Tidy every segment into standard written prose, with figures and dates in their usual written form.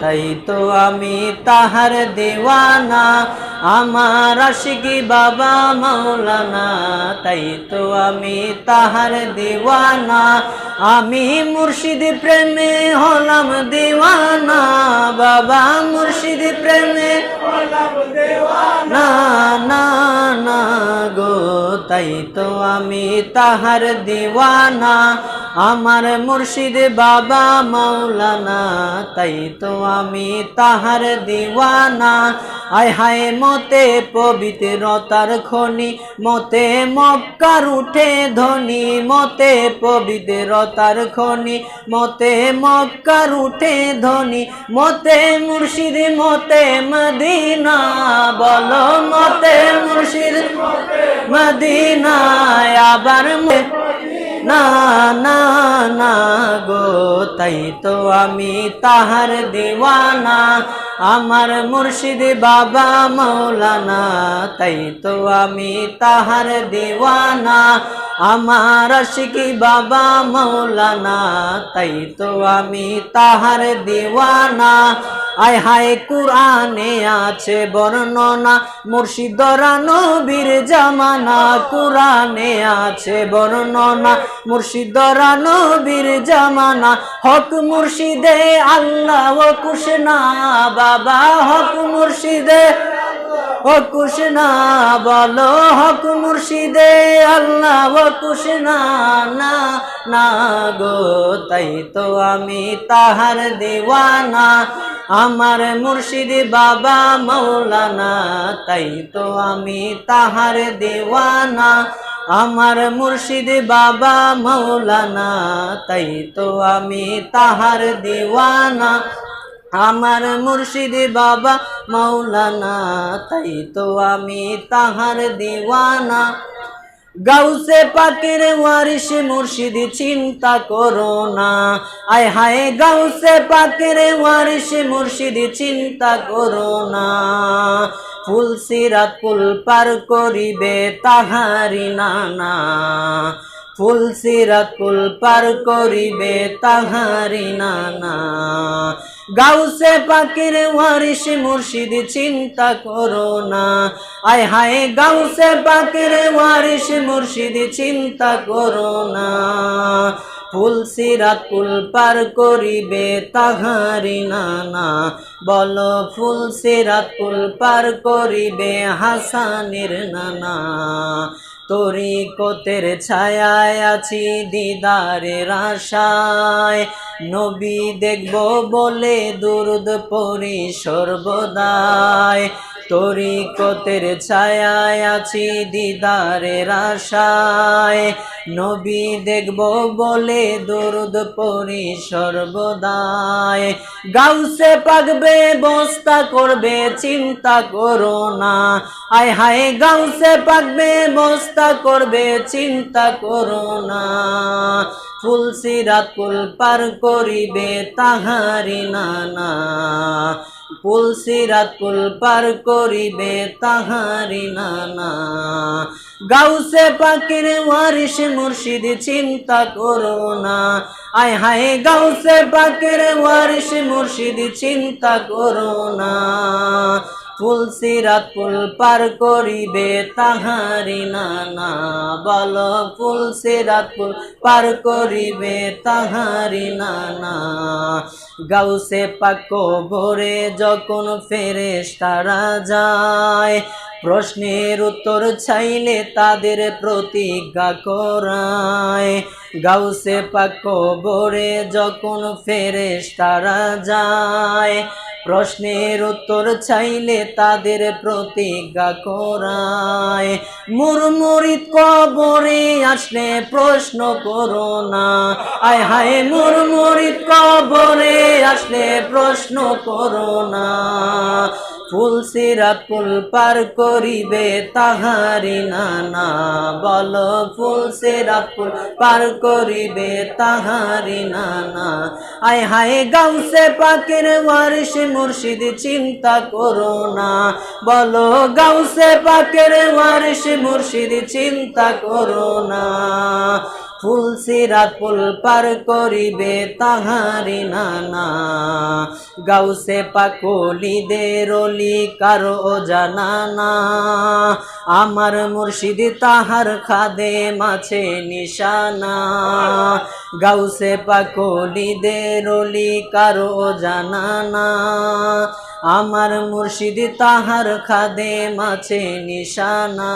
তাই তো আমি তাহার দেওয়ানা, আমার আশিকি বাবা মাওলানা। তাই তো আমি তাহার দেওয়ানা, আমি মুর্শিদ প্রেমে হলাম দেওয়ানা, বাবা মুর্শিদ প্রেমে হলাম দেওয়ানা। না না গো, তাই তো আমি তাহার দেওয়ানা, আমার মুর্শিদ বাবা মাওলানা। তাই তো আমি তাহার দিওয়ানা। আয় হায় মতে পবিত্রতার খনি, মতে মক্কার উঠে ধ্বনি, মতে পবিত্রতার খনি, মতে মক্কার উঠে ধ্বনি, মতে মুর্শিদ মতে মদিনা, বলো মতে মুর্শিদ মদিনা। আবার না না না গো, তাই তো আমি তাহার দিওয়ানা, আমার মুর্শিদ বাবা মাওলানা। তাই তো আমি তাহার দিওয়ানা, আমার আশিকি বাবা মাওলানা। তাই তো আমি তাহার দিওয়ানা। আয় হায় কুরআনে আছে বর্ণনা, মুর্শিদরা নবীর জামানা, কুরআনে আছে বর্ণনা, মুর্শিদরা নবীর জামানা। হক মুর্শিদে আল্লাহ ও কুশনা, বাবা হক মুর্শিদে ও কুশনা, বলো হক মুর্শিদে আল্লাহ ও কুশনা। না না গো, তাই তো আমি তাহার দিওয়ানা, আমার মুর্শিদ বাবা মাওলানা। তাই তো আমি তাহার দিওয়ানা, আমার মুর্শিদ বাবা মাওলানা। তাই তো আমি তাহার দিওয়ানা, আমার মুর্শিদ বাবা মাওলানা। তাই তো আমি তাহার দিওয়ানা। গাউসে পাকের ওয়ারিশ মুর্শিদ চিন্তা করো না, আয় হায় গাউসে পাকের ওয়ারিশ মুর্শিদ চিন্তা করো না। ফুল সিরাত পুল পার করিবে তাহারি নানা, ফুল সিরাত পুল পার করিবে তাহারি নানা। গাউসে পাকের ওয়ারিশ মুর্শিদ চিন্তা করো না, আয় হায় গাউসে পাকের ওয়ারিশ মুর্শিদ চিন্তা করো না। ফুল সিরাত পুল পার করিবে তাহারি নানা, বলো ফুল সিরাত পুল পার করিবে হাসানের নানা। তরিকতের ছায়ায় আছি দিদারের আশায়, নবী দেখব বলে দুরুদ পড়ি সর্বদাই। তরিকতের ছায়ায় আছি দিদারের আশায়, নবী দেখব বলে দুরুদ পড়ি সর্বদাই। গাউসে পাক ব্যবস্থা করবে চিন্তা করো না, আয় হায় গাউসে পাক ব্যবস্থা করবে চিন্তা করো না। ফুল সিরাত পুল পার করিবে তাহারি নানা, ফুল সিরাত পুল পার করিবে তাহারি নানা। গাউসে পাকের ওয়ারিশ মুর্শিদ চিন্তা করো না, আয় হায় গাউসে পাকের ওয়ারিশ মুর্শিদ চিন্তা করো না। ফুল সিরাত পুল পার করিবে তাহারি নানা, বলো ফুল সিরাত পুল পার করিবে তাহারি নানা। গাউসে পাক ভরে যখন ফেরেশতারা যায়, প্রশ্নের উত্তর চাইলে তাদের প্রতিজ্ঞা করায়। গাউসে পাক ভরে যখন ফেরেশতারা যায়, প্রশ্নের উত্তর চাইলে তাদের প্রতিজ্ঞা করায়। মুরমুরিদ কবরে আসলে প্রশ্ন করো না, আয় হায় মুরমুরিদ কবরে আসলে প্রশ্ন করো না। ফুল সিরাত পুল পার করিবে তাহারি নানা, বলো ফুল সিরাত পুল পার করিবে তাহারি নানা। আয় হায় গাউসে পাকের ওয়ারিশ মুর্শিদ চিন্তা করো না, বলো গাউসে পাকের ওয়ারিশ মুর্শিদ চিন্তা করো না। ফুলসিরাত পুল পার করিবে তাহারি নানা গাউসে পাকলিদের অলি কারো জানা না আমার মুর্শিদ তাহার খাদে মাছে নিশানা গাউসে পাকলিদের অলি কারো জানা না আমার মুর্শিদ তাহার খাদে মাছে নিশানা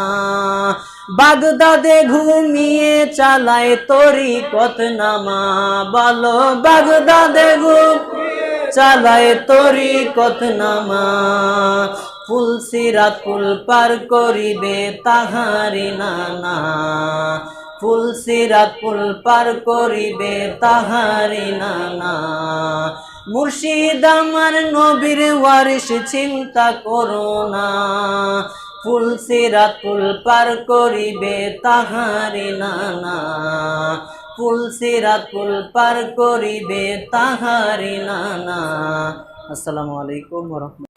বাগদাদে ঘুমিয়ে চালায় তরিকত নামা বলো বাগদাদে চালায় তরিকত নামা ফুলসিরাত পুল পার করিবে তাহারি নানা ফুলসিরাত পুল পার করিবে তাহারি নানা মুর্শিদ আমার নবীর ওয়ারিশ চিন্তা করো না ফুলসিরাত পুল পার করিবে তাহারি নানা ফুলসিরাত পুল পার করিবে তাহারি নানা। আসসালামু আলাইকুম ওয়া রাহমাতুল্লাহ।